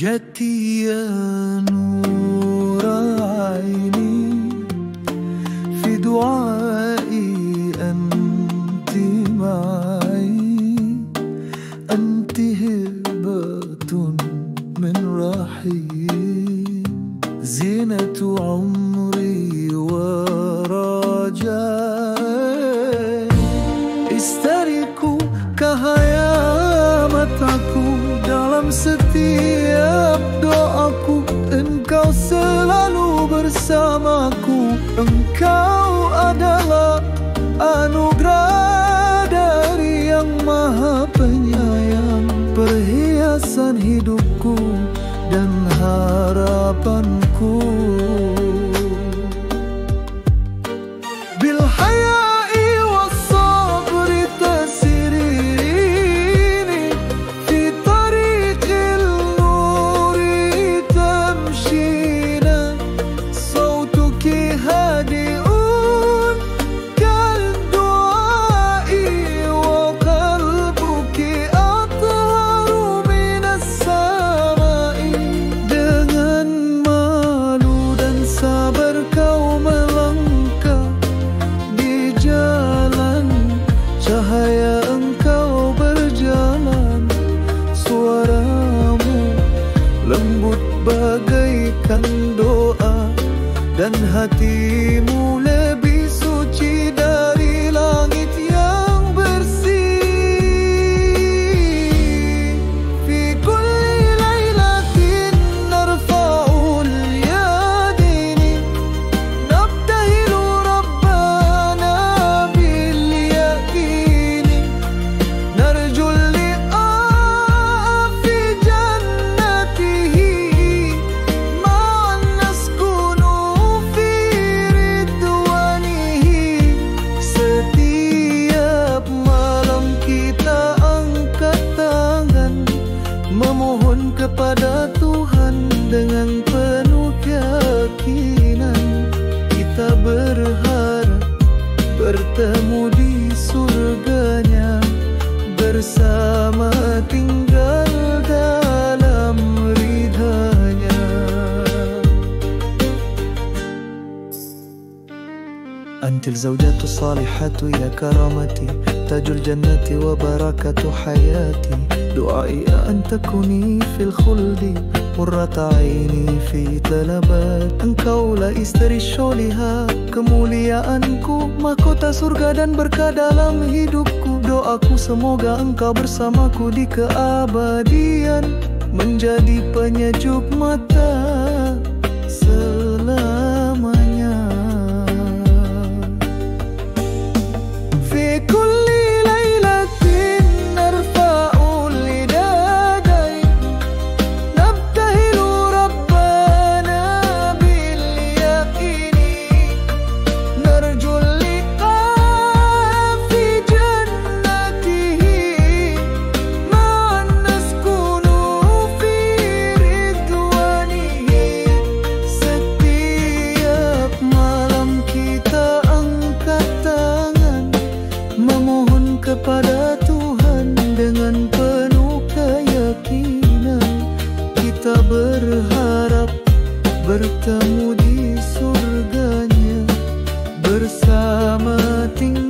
جتي يا نور عيني في دعائي أنت معي، أنت هبة من رحيم، زينة عمري ورجائي. Istariku, cahaya mataku, dalam setiap doaku Engkau selalu bersamaku. Engkau adalah anugerah dari Yang Maha Penyayang, perhiasan hidupku dan harapanku. Bil haya'i was sabri tasirini, fi tariqil nuri tamshina, sautuki hadi'un kal du'ai, wa qalbuki atharu minas samai. Dengan malu dan sabar kau melangkah di jalan, cahaya engkau berjalan. Suaramu lembut bagaikan doa, dan hatimu lebih suci dari langit yang bersih. Fi kulli lailatin narfa'ul yadaini, nabtahilu rabbana bil yaqini, narjul liqa fi jannatihi, ma'an naskunu fi ridwanihi. Setiap malam kita angkat tangan, memohon kepada Tuhan dengan penuh keyakinan. Kita berharap bertemu di surganya, bersama tinggal dalam ridhanya. أنت الزوجة الصالحة يا كرامتي، تاج الجنة وبركة حياتي. دعائي أن تكوني في الخلد قرة عيني في طلبات. Engkaulah istri syoliha, kemuliaanku, mahkota surga dan berkah dalam hidupku. Doaku semoga engkau bersamaku di keabadian, menjadi penyejuk mata selamanya. Fi kulli lailatin narfa'ul yadaini, nabtahilu rabbana bil yaqini, narjul liqa fi jannatihi, ma'an naskunu fi ridwanihi. Setiap malam kita angkat tangan, memohon kepada Tuhan dengan penuh keyakinan. Kita berharap bertemu di surganya, bersama tinggal